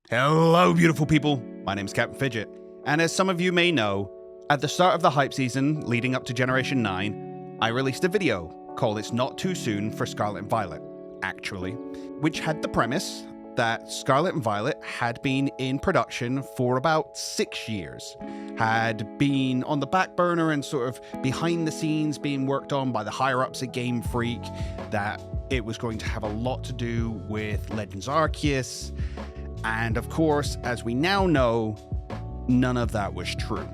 Hello, beautiful people. My name's Captain Fidget, and as some of you may know, at the start of the hype season leading up to Generation 9, I released a video called It's Not Too Soon for Scarlet and Violet, actually, which had the premise that Scarlet and Violet had been in production for about 6 years, had been on the back burner and sort of behind the scenes being worked on by the higher-ups at GameFreak, that it was going to have a lot to do with Legends Arceus, and of course, as we now know, none of that was true.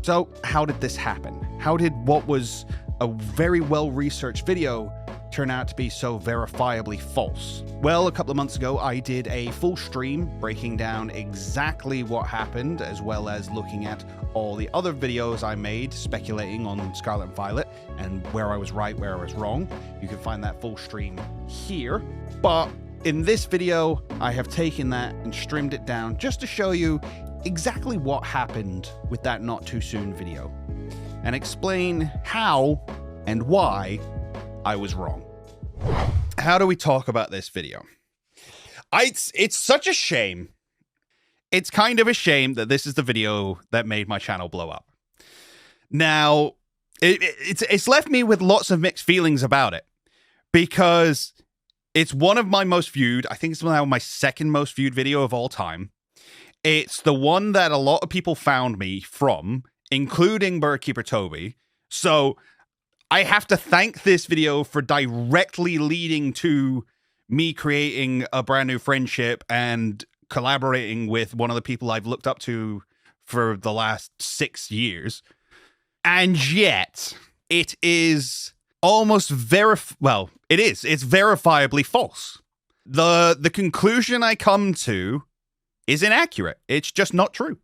So how did this happen? How did what was a very well-researched video turn out to be so verifiably false? Well, a couple of months ago, I did a full stream breaking down exactly what happened, as well as looking at all the other videos I made speculating on Scarlet and Violet and where I was right, where I was wrong. You can find that full stream here. But in this video, I have taken that and streamed it down just to show you exactly what happened with that Not Too Soon video and explain how and why I was wrong. How do we talk about this video? It's such a shame. It's kind of a shame that this is the video that made my channel blow up. Now, it's left me with lots of mixed feelings about it because it's one of my most viewed. I think it's now my second most viewed video of all time. It's the one that a lot of people found me from, including Birdkeeper Toby. So I have to thank this video for directly leading to me creating a brand new friendship and collaborating with one of the people I've looked up to for the last 6 years. And yet, it is almost it's verifiably false. The conclusion I come to is inaccurate. It's just not true.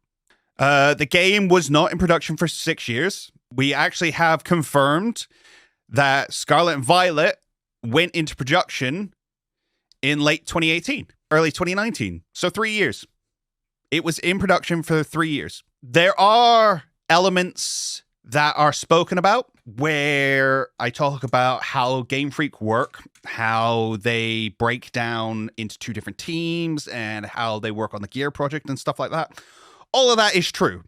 The game was not in production for 6 years. We actually have confirmed that Scarlet and Violet went into production in late 2018, early 2019. So 3 years. It was in production for 3 years. There are elements that are spoken about where I talk about how GameFreak work, how they break down into 2 different teams and how they work on the Gear project and stuff like that. All of that is true.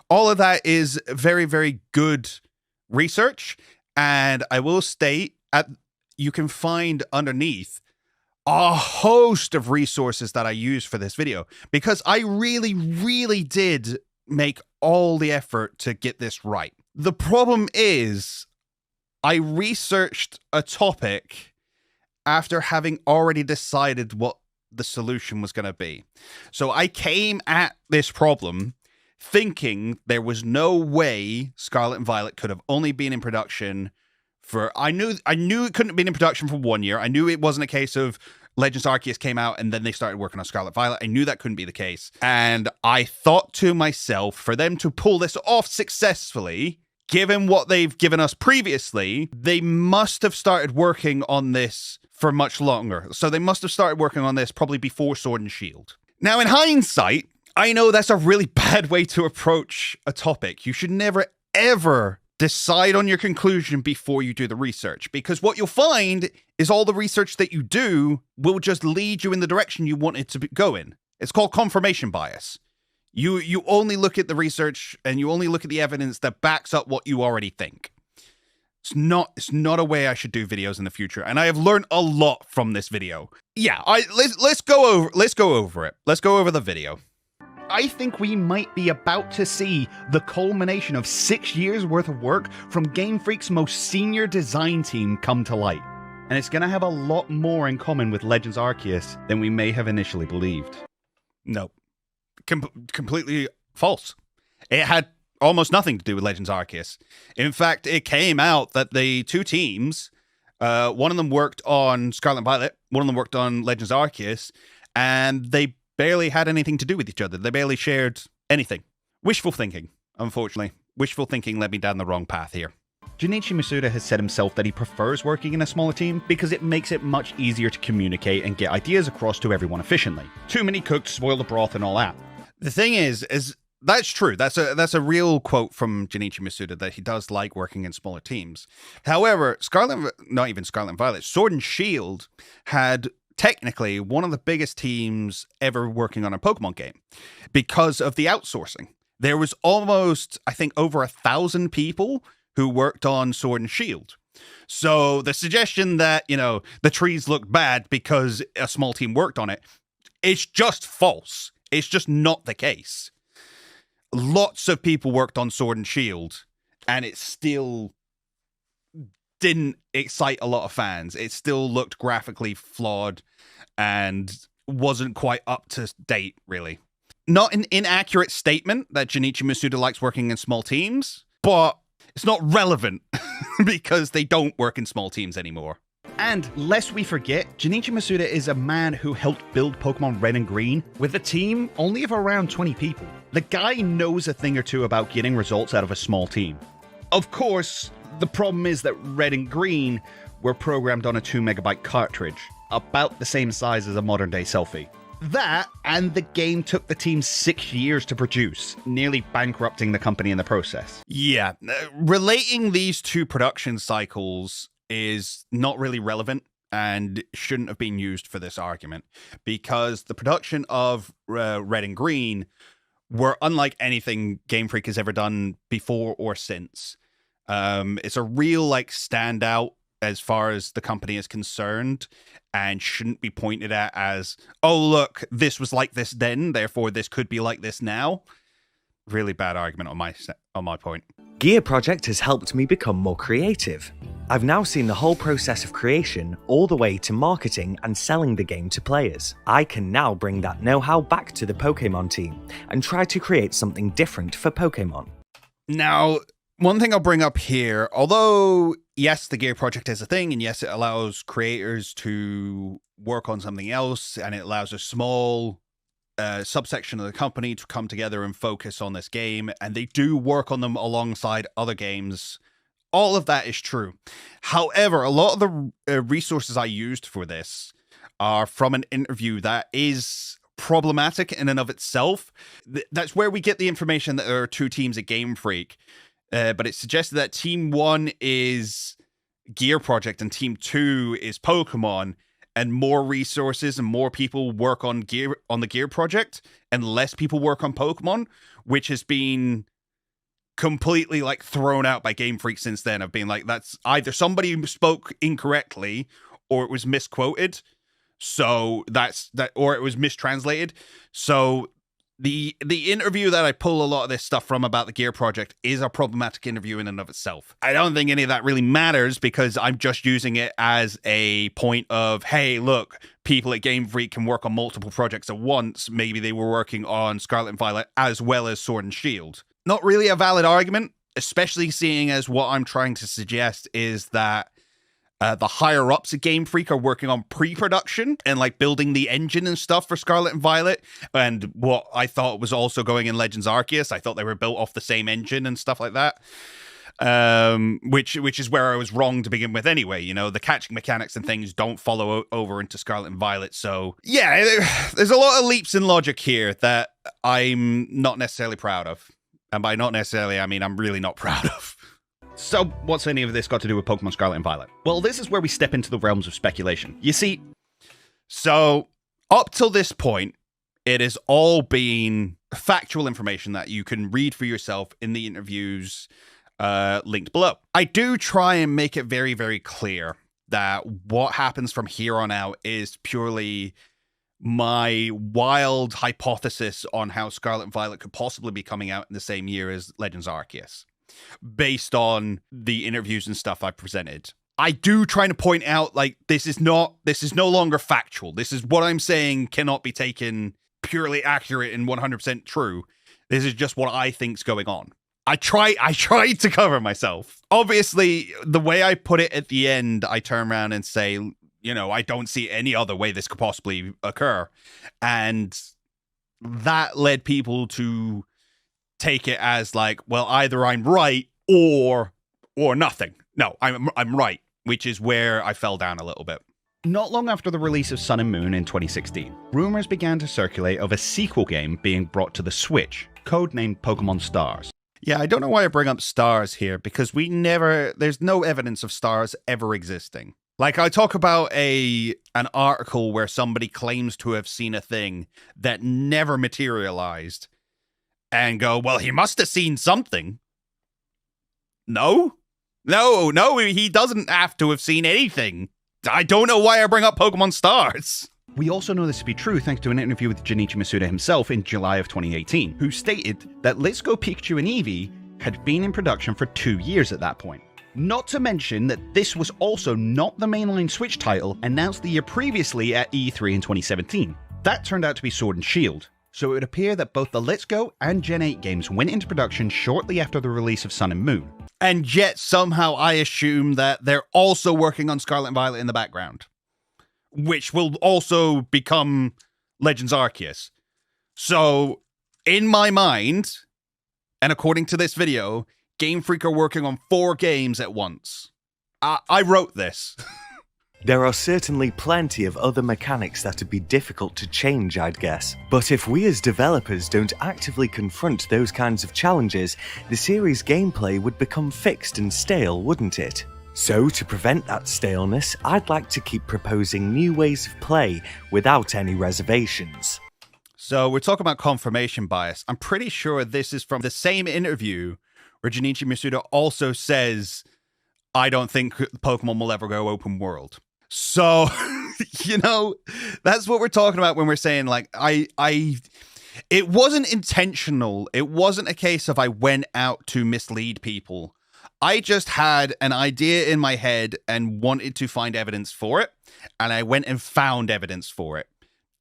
All of that is very, very good research. And I will state, you can find underneath a host of resources that I use for this video because I really, really did make all the effort to get this right. The problem is I researched a topic after having already decided what the solution was going to be. So I came at this problem thinking there was no way Scarlet and Violet could have only been in production for... I knew it couldn't have been in production for 1 year. I knew it wasn't a case of Legends Arceus came out and then they started working on Scarlet Violet. I knew that couldn't be the case. And I thought to myself, for them to pull this off successfully, given what they've given us previously, they must have started working on this for much longer. So they must have started working on this probably before Sword and Shield. Now, in hindsight, I know that's a really bad way to approach a topic. You should never, ever decide on your conclusion before you do the research, because what you'll find is all the research that you do will just lead you in the direction you want it to go in. It's called confirmation bias. You only look at the research and you only look at the evidence that backs up what you already think. It's not a way I should do videos in the future, and I have learned a lot from this video. Yeah, let's go over it. Let's go over the video. I think we might be about to see the culmination of 6 years worth of work from GameFreak's most senior design team come to light. And it's going to have a lot more in common with Legends Arceus than we may have initially believed. Nope. Completely false. It had almost nothing to do with Legends Arceus. In fact, it came out that the 2 teams, one of them worked on Scarlet and Violet, one of them worked on Legends Arceus, and they barely had anything to do with each other. They barely shared anything. Wishful thinking, unfortunately. Wishful thinking led me down the wrong path here. Junichi Masuda has said himself that he prefers working in a smaller team because it makes it much easier to communicate and get ideas across to everyone efficiently. Too many cooks spoil the broth and all that. The thing is that's true. That's a real quote from Junichi Masuda, that he does like working in smaller teams. However, not even Scarlet and Violet, Sword and Shield had technically one of the biggest teams ever working on a Pokemon game because of the outsourcing. There was almost, I think, over 1,000 people who worked on Sword and Shield. So the suggestion that, the trees look bad because a small team worked on it, it's just false. It's just not the case. Lots of people worked on Sword and Shield, and it still didn't excite a lot of fans. It still looked graphically flawed and wasn't quite up to date, really. Not an inaccurate statement that Junichi Masuda likes working in small teams, but it's not relevant because they don't work in small teams anymore. And lest we forget, Junichi Masuda is a man who helped build Pokemon Red and Green with a team only of around 20 people. The guy knows a thing or two about getting results out of a small team. Of course, the problem is that Red and Green were programmed on a 2 megabyte cartridge, about the same size as a modern day selfie. That, and the game took the team 6 years to produce, nearly bankrupting the company in the process. Yeah, relating these two production cycles is not really relevant and shouldn't have been used for this argument, because the production of Red and Green were unlike anything GameFreak has ever done before or since. It's a real standout as far as the company is concerned, and shouldn't be pointed at as, oh look, this was like this then, therefore this could be like this now. Really bad argument on my point. Gear Project has helped me become more creative. I've now seen the whole process of creation all the way to marketing and selling the game to players. I can now bring that know-how back to the Pokemon team and try to create something different for Pokemon. Now, one thing I'll bring up here, although yes, the Gear Project is a thing, and yes, it allows creators to work on something else, and it allows a small subsection of the company to come together and focus on this game, and they do work on them alongside other games. All of that is true. However, a lot of the resources I used for this are from an interview that is problematic in and of itself. That's where we get the information that there are two teams at Game Freak. But it suggested that Team 1 is Gear Project and Team 2 is Pokemon, and more resources and more people work on the Gear Project and less people work on Pokemon, which has been completely thrown out by Game Freak since then, of being that's either somebody spoke incorrectly or it was misquoted. So that's that, or it was mistranslated. So the interview that I pull a lot of this stuff from about the Gear Project is a problematic interview in and of itself. I don't think any of that really matters because I'm just using it as a point of, hey, look, people at Game Freak can work on multiple projects at once. Maybe they were working on Scarlet and Violet as well as Sword and Shield. Not really a valid argument, especially seeing as what I'm trying to suggest is that the higher ups at Game Freak are working on pre-production and building the engine and stuff for Scarlet and Violet, and what I thought was also going in Legends Arceus. I thought they were built off the same engine and stuff like that, which is where I was wrong to begin with anyway. The catching mechanics and things don't follow over into Scarlet and Violet. So yeah, there's a lot of leaps in logic here that I'm not necessarily proud of. And by not necessarily, I mean I'm really not proud of. So, what's any of this got to do with Pokemon Scarlet and Violet? Well, this is where we step into the realms of speculation. You see, so up till this point, it has all been factual information that you can read for yourself in the interviews linked below. I do try and make it very, very clear that what happens from here on out is purely my wild hypothesis on how Scarlet and Violet could possibly be coming out in the same year as Legends Arceus, based on the interviews and stuff I presented. I do try to point out, this is no longer factual. This is what I'm saying cannot be taken purely accurate and 100% true. This is just what I think's going on. I tried to cover myself. Obviously, the way I put it at the end, I turn around and say, I don't see any other way this could possibly occur. And that led people to take it as well, either I'm right or nothing. No, I'm right, which is where I fell down a little bit. Not long after the release of Sun and Moon in 2016, rumors began to circulate of a sequel game being brought to the Switch, codenamed Pokemon Stars. Yeah, I don't know why I bring up Stars here, because there's no evidence of Stars ever existing. Like, I talk about an article where somebody claims to have seen a thing that never materialized and go, well, he must have seen something. No, he doesn't have to have seen anything. I don't know why I bring up Pokemon Stars. We also know this to be true thanks to an interview with Junichi Masuda himself in July of 2018, who stated that Let's Go Pikachu and Eevee had been in production for 2 years at that point. Not to mention that this was also not the mainline Switch title announced the year previously at E3 in 2017. That turned out to be Sword and Shield, so it would appear that both the Let's Go and Gen 8 games went into production shortly after the release of Sun and Moon. And yet somehow I assume that they're also working on Scarlet and Violet in the background, which will also become Legends Arceus. So, in my mind, and according to this video, GameFreak are working on 4 games at once. I wrote this. There are certainly plenty of other mechanics that would be difficult to change, I'd guess. But if we as developers don't actively confront those kinds of challenges, the series' gameplay would become fixed and stale, wouldn't it? So to prevent that staleness, I'd like to keep proposing new ways of play without any reservations. So we're talking about confirmation bias. I'm pretty sure this is from the same interview where Junichi Masuda also says, I don't think Pokemon will ever go open world. So, that's what we're talking about when we're saying, like, it wasn't intentional. It wasn't a case of I went out to mislead people. I just had an idea in my head and wanted to find evidence for it. And I went and found evidence for it,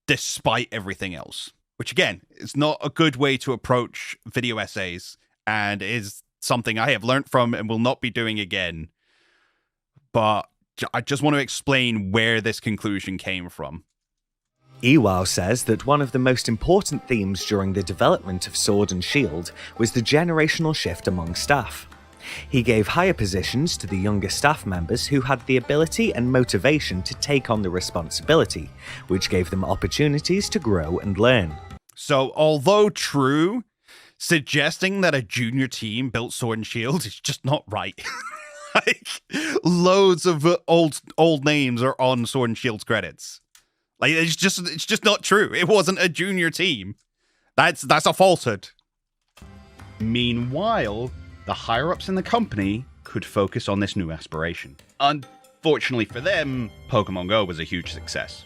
despite everything else. Which, again, is not a good way to approach video essays and is something I have learned from and will not be doing again. But I just want to explain where this conclusion came from. Iwao says that one of the most important themes during the development of Sword and Shield was the generational shift among staff. He gave higher positions to the younger staff members who had the ability and motivation to take on the responsibility, which gave them opportunities to grow and learn. So, although true, suggesting that a junior team built Sword and Shield is just not right. Like, loads of old names are on Sword and Shield's credits. Like, it's just not true. It wasn't a junior team. That's a falsehood. Meanwhile, the higher-ups in the company could focus on this new aspiration. Unfortunately for them, Pokemon Go was a huge success.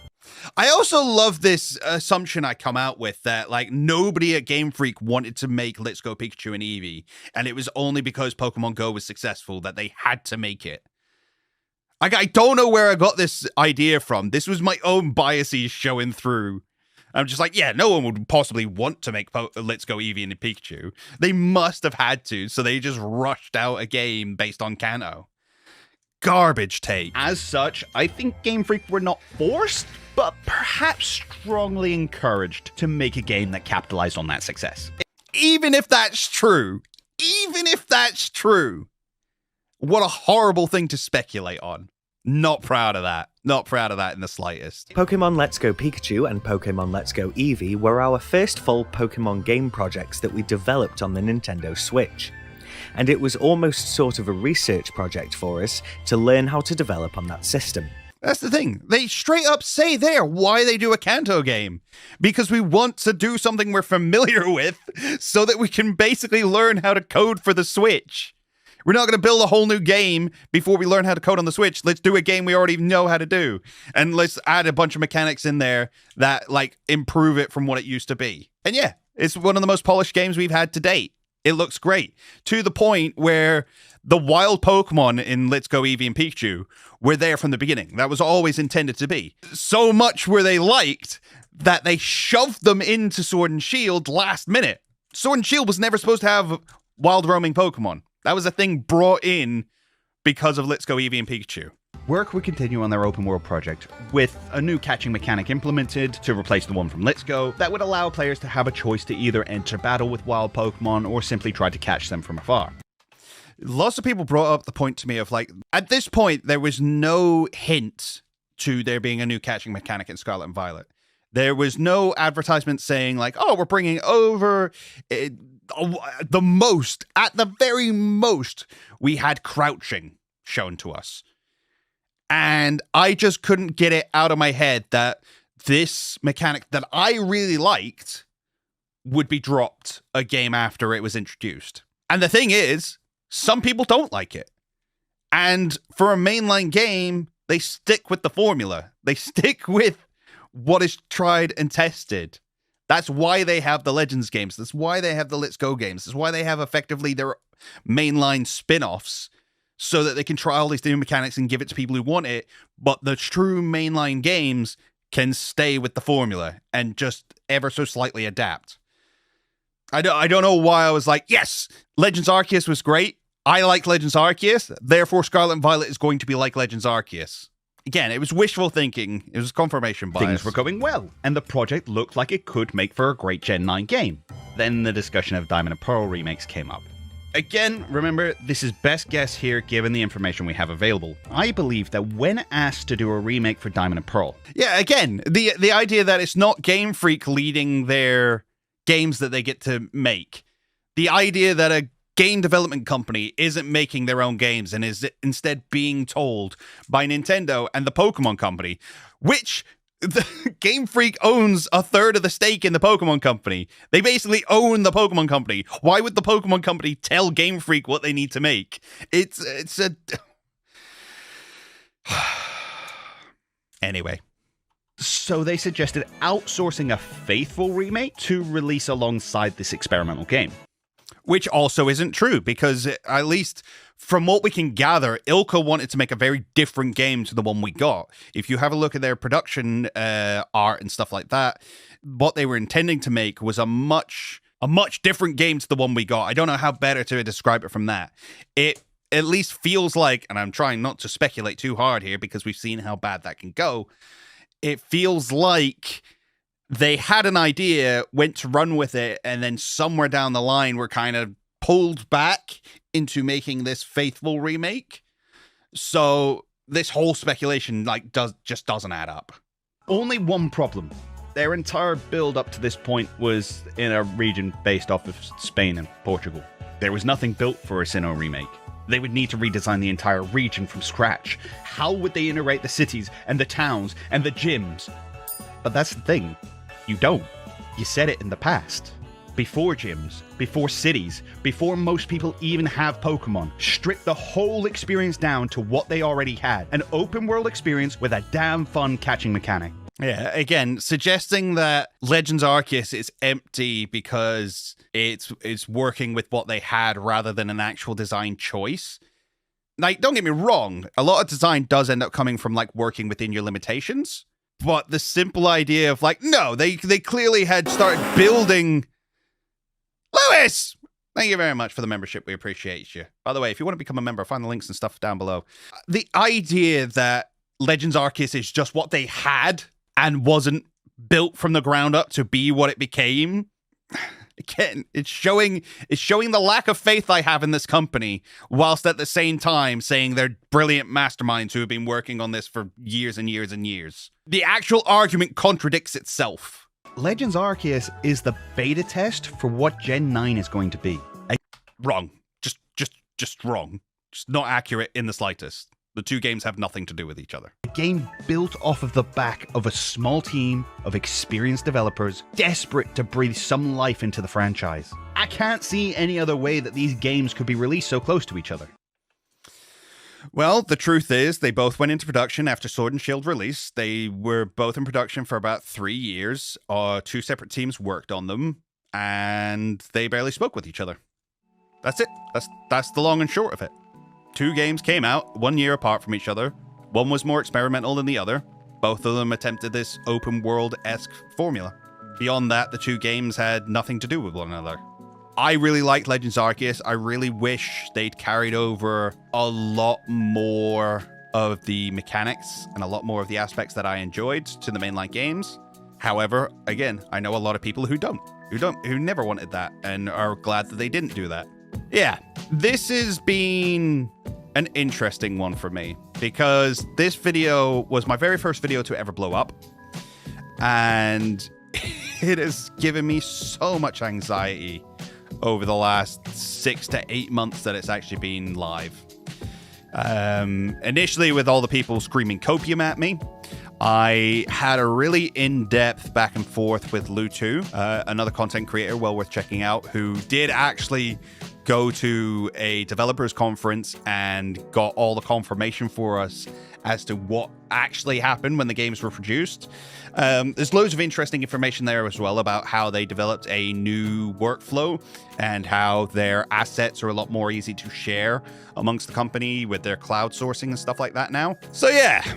I also love this assumption I come out with that, like, nobody at Game Freak wanted to make Let's Go Pikachu and Eevee, and it was only because Pokemon Go was successful that they had to make it. Like, I don't know where I got this idea from. This was my own biases showing through. I'm just like, yeah, no one would possibly want to make Let's Go Eevee and Pikachu. They must have had to, so they just rushed out a game based on Kanto. Garbage take. As such, I think Game Freak were not forced, but perhaps strongly encouraged to make a game that capitalized on that success. Even if that's true, what a horrible thing to speculate on. Not proud of that. Not proud of that in the slightest. Pokemon Let's Go Pikachu and Pokemon Let's Go Eevee were our first full Pokemon game projects that we developed on the Nintendo Switch. And it was almost sort of a research project for us to learn how to develop on that system. That's the thing. They straight up say there why they do a Kanto game. Because we want to do something we're familiar with so that we can basically learn how to code for the Switch. We're not going to build a whole new game before we learn how to code on the Switch. Let's do a game we already know how to do. And let's add a bunch of mechanics in there that, like, improve it from what it used to be. And yeah, it's one of the most polished games we've had to date. It looks great. To the point where the wild Pokemon in Let's Go Eevee and Pikachu were there from the beginning. That was always intended to be. So much were they liked that they shoved them into Sword and Shield last minute. Sword and Shield was never supposed to have wild roaming Pokemon. That was a thing brought in because of Let's Go Eevee and Pikachu. Work would continue on their open world project with a new catching mechanic implemented to replace the one from Let's Go that would allow players to have a choice to either enter battle with wild Pokemon or simply try to catch them from afar. Lots of people brought up the point to me of, like, at this point, there was no hint to there being a new catching mechanic in Scarlet and Violet. There was no advertisement saying, like, oh, we're bringing over at the very most, we had crouching shown to us. And I just couldn't get it out of my head that this mechanic that I really liked would be dropped a game after it was introduced. And the thing is, some people don't like it. And for a mainline game, they stick with the formula. They stick with what is tried and tested. That's why they have the Legends games. That's why they have the Let's Go games. That's why they have effectively their mainline spin-offs, so that they can try all these new mechanics and give it to people who want it. But the true mainline games can stay with the formula and just ever so slightly adapt. I don't know why I was like, yes, Legends Arceus was great. I liked Legends Arceus. Therefore, Scarlet and Violet is going to be like Legends Arceus. Again, it was wishful thinking. It was confirmation bias. Things were going well, and the project looked like it could make for a great Gen 9 game. Then the discussion of Diamond and Pearl remakes came up. Again, remember, this is best guess here given the information we have available. I believe that when asked to do a remake for Diamond and Pearl... Yeah, again, the idea that it's not Game Freak leading their games that they get to make. The idea that a game development company isn't making their own games and is instead being told by Nintendo and the Pokemon company, which... The Game Freak owns a third of the stake in the Pokemon Company. They basically own the Pokemon Company. Why would the Pokemon Company tell Game Freak what they need to make? It's a... Anyway. So they suggested outsourcing a faithful remake to release alongside this experimental game. Which also isn't true, because at least from what we can gather, Ilka wanted to make a very different game to the one we got. If you have a look at their production art and stuff like that, what they were intending to make was a much different game to the one we got. I don't know how better to describe it from that. It at least feels like, and I'm trying not to speculate too hard here because we've seen how bad that can go, it feels like they had an idea, went to run with it, and then somewhere down the line were kind of pulled back into making this faithful remake. So this whole speculation just doesn't add up. Only one problem. Their entire build up to this point was in a region based off of Spain and Portugal. There was nothing built for a Sinnoh remake. They would need to redesign the entire region from scratch. How would they integrate the cities and the towns and the gyms? But that's the thing. You don't. You said it in the past. Before gyms, before cities, before most people even have Pokemon, strip the whole experience down to what they already had. An open world experience with a damn fun catching mechanic. Yeah, again, suggesting that Legends Arceus is empty because it's working with what they had rather than an actual design choice. Like, don't get me wrong, a lot of design does end up coming from, like, working within your limitations. But the simple idea of, like, no, they clearly had started building... Lewis! Thank you very much for the membership. We appreciate you. By the way, if you want to become a member, find the links and stuff down below. The idea that Legends Arceus is just what they had and wasn't built from the ground up to be what it became... Again, it's showing the lack of faith I have in this company, whilst at the same time saying they're brilliant masterminds who have been working on this for years and years and years. The actual argument contradicts itself. Legends Arceus is the beta test for what Gen 9 is going to be. Wrong. Just wrong. Just not accurate in the slightest. The two games have nothing to do with each other. A game built off of the back of a small team of experienced developers desperate to breathe some life into the franchise. I can't see any other way that these games could be released so close to each other. Well, the truth is, they both went into production after Sword and Shield release. They were both in production for about 3 years. Two separate teams worked on them, and they barely spoke with each other. That's it. That's the long and short of it. 2 games came out 1 year apart from each other. One was more experimental than the other. Both of them attempted this open world-esque formula. Beyond that, the 2 games had nothing to do with one another. I really liked Legends Arceus. I really wish they'd carried over a lot more of the mechanics and a lot more of the aspects that I enjoyed to the mainline games. However, again, I know a lot of people who never wanted that and are glad that they didn't do that. Yeah, this has been an interesting one for me because this video was my very first video to ever blow up, and it has given me so much anxiety over the last 6 to 8 months that it's actually been live. Initially, with all the people screaming copium at me, I had a really in-depth back and forth with Lutu, another content creator well worth checking out, who did actually go to a developers conference and got all the confirmation for us as to what actually happened when the games were produced. There's loads of interesting information there as well about how they developed a new workflow and how their assets are a lot more easy to share amongst the company with their cloud sourcing and stuff like that now. So yeah,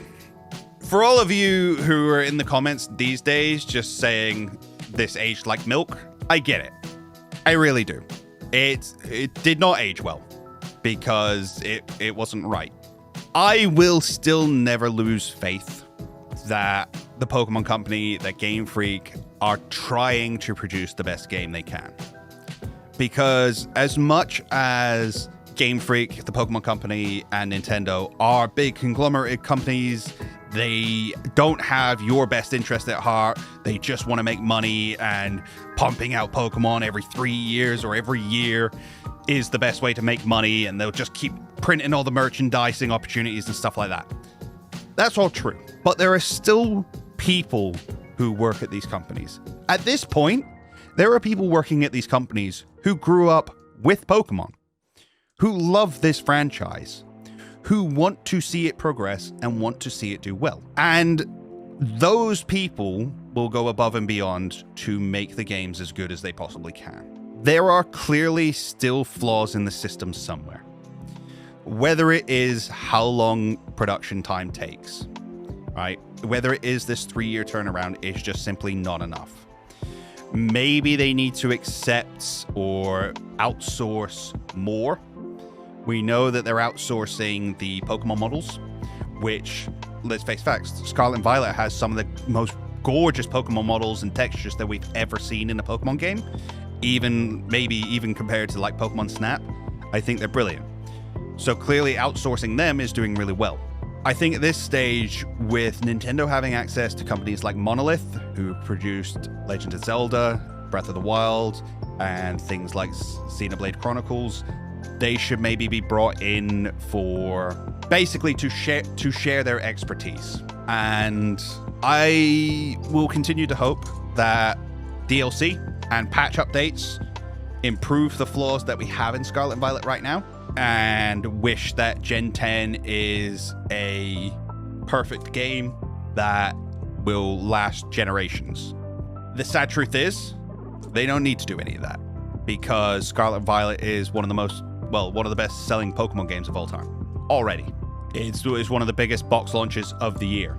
for all of you who are in the comments these days just saying this aged like milk, I get it. I really do. It did not age well because it wasn't right. I will still never lose faith that the Pokemon Company, that GameFreak, are trying to produce the best game they can. Because as much as GameFreak, the Pokemon Company, and Nintendo are big conglomerate companies, they don't have your best interest at heart. They just want to make money, and pumping out Pokemon every 3 years or every year is the best way to make money, and they'll just keep printing all the merchandising opportunities and stuff like that. That's all true. But there are still people who work at these companies. At this point, there are people working at these companies who grew up with Pokemon, who love this franchise, who want to see it progress and want to see it do well. And those people will go above and beyond to make the games as good as they possibly can. There are clearly still flaws in the system somewhere. Whether it is how long production time takes, right? Whether it is this 3-year turnaround is just simply not enough. Maybe they need to accept or outsource more. We know that they're outsourcing the Pokemon models, which, let's face facts, Scarlet and Violet has some of the most gorgeous Pokemon models and textures that we've ever seen in a Pokemon game. Maybe even compared to like Pokemon Snap, I think they're brilliant. So clearly outsourcing them is doing really well. I think at this stage, with Nintendo having access to companies like Monolith, who produced Legend of Zelda, Breath of the Wild, and things like Xenoblade Chronicles, they should maybe be brought in for basically to share their expertise. And I will continue to hope that DLC and patch updates improve the flaws that we have in Scarlet and Violet right now, and wish that Gen 10 is a perfect game that will last generations. The sad truth is, they don't need to do any of that, because Scarlet and Violet is one of the best selling Pokemon games of all time already. It's one of the biggest box launches of the year.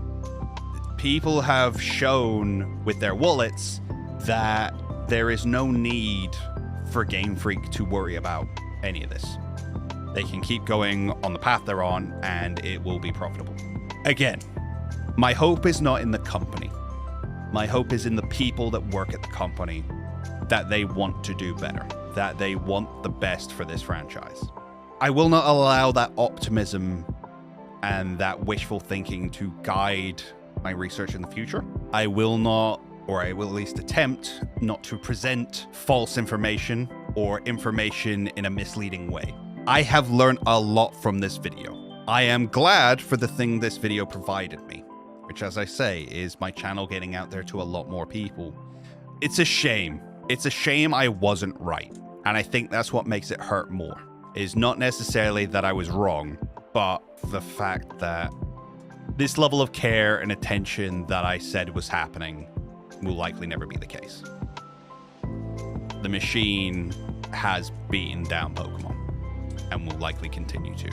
People have shown with their wallets that there is no need for GameFreak to worry about any of this. They can keep going on the path they're on, and it will be profitable. Again, my hope is not in the company. My hope is in the people that work at the company, that they want to do better, that they want the best for this franchise. I will not allow that optimism and that wishful thinking to guide my research in the future. I will not, or I will at least attempt not to present false information or information in a misleading way. I have learned a lot from this video. I am glad for the thing this video provided me, which, as I say, is my channel getting out there to a lot more people. It's a shame. It's a shame I wasn't right. And I think that's what makes it hurt more, is not necessarily that I was wrong, but the fact that this level of care and attention that I said was happening will likely never be the case. The machine has beaten down Pokemon and will likely continue to.